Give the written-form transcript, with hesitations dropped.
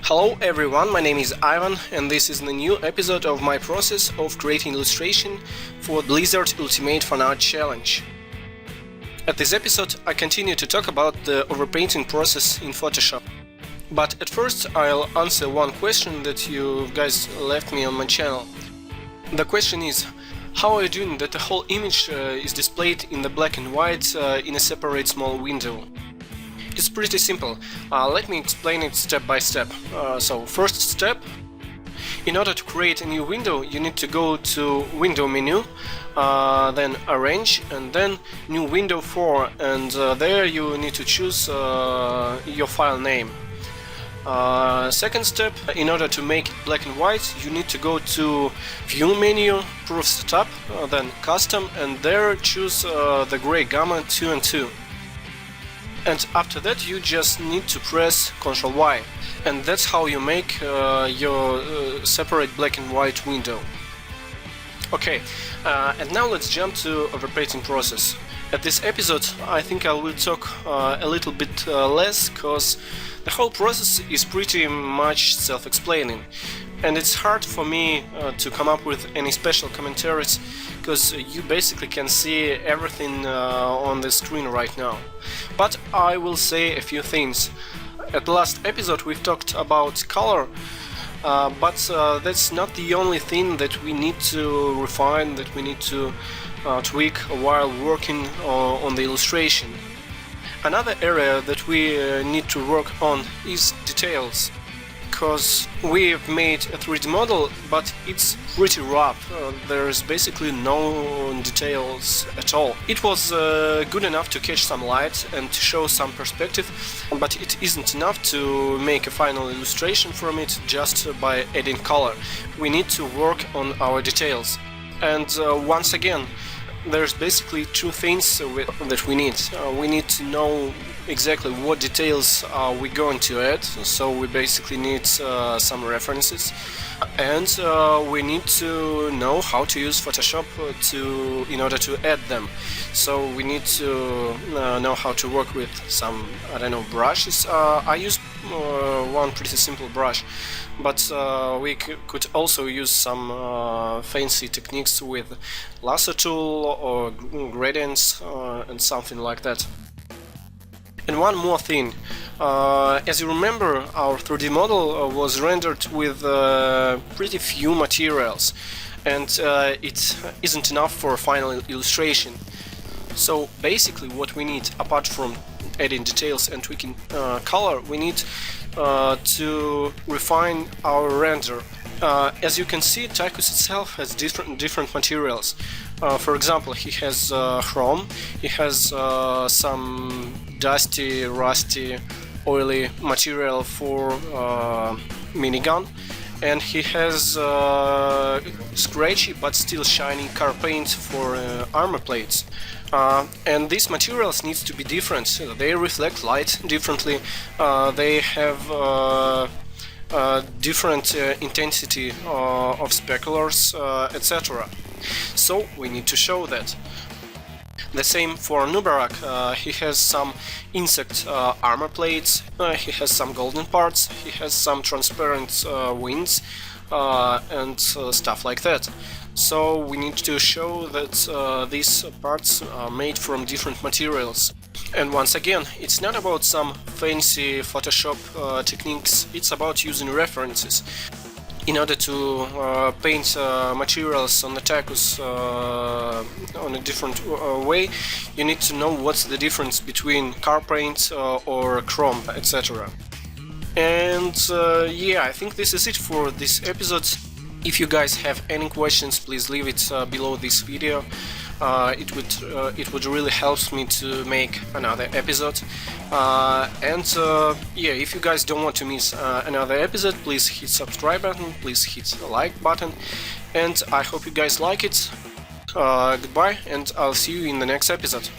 Hello everyone, my name is Ivan and this is the new episode of my process of creating illustration for Blizzard Ultimate Fan Art Challenge. At this episode I continue to talk about the overpainting process in Photoshop. But at first I'll answer one question that you guys left me on my channel. The question is, how are you doing that the whole image is displayed in the black and white in a separate small window? It's pretty simple. Let me explain it step by step. So first step, in order to create a new window you need to go to Window menu, then Arrange and then New Window 4, and there you need to choose your file name. Second step, in order to make it black and white you need to go to View menu, Proof Setup, then Custom, and there choose the gray gamma 2 and 2. And after that you just need to press Ctrl Y, and that's how you make your separate black and white window. Okay, and now let's jump to overpainting process. At this episode I think I will talk a little bit less, because the whole process is pretty much self-explaining, and it's hard for me to come up with any special commentaries, because you basically can see everything on the screen right now. But I will say a few things. At the last episode we've talked about color, but that's not the only thing that we need to refine, that we need to tweak while working on the illustration. Another area that we need to work on is details, because we've made a 3D model, but it's pretty rough. There's basically no details at all. It was good enough to catch some light and to show some perspective, but it isn't enough to make a final illustration from it just by adding color. We need to work on our details. And once again, there's basically two things that we need. We need to know exactly what details are we going to add, so we basically need some references, and we need to know how to use Photoshop in order to add them. So we need to know how to work with some, I don't know, brushes. I use one pretty simple brush, but we could also use some fancy techniques with lasso tool or gradients and something like that. And one more thing, as you remember, our 3D model was rendered with pretty few materials, and it isn't enough for a final illustration. So basically what we need, apart from adding details and tweaking color, we need to refine our render. As you can see, Tychus itself has different materials. For example, he has chrome, he has some dusty, rusty, oily material for minigun, and he has scratchy but still shiny car paint for armor plates. And these materials need to be different. They reflect light differently, they have different intensity of speculars, etc. So we need to show that. The same for Nubarak. He has some insect armor plates, he has some golden parts, he has some transparent wings and stuff like that. So we need to show that these parts are made from different materials. And once again, it's not about some fancy Photoshop techniques, it's about using references. In order to paint materials on the Tychus on a different way, you need to know what's the difference between car paint or chrome, etc. And yeah, I think this is it for this episode. If you guys have any questions, please leave it below this video. It would really help me to make another episode. And yeah, if you guys don't want to miss another episode, please hit subscribe button, please hit the like button, and I hope you guys like it. Goodbye, and I'll see you in the next episode.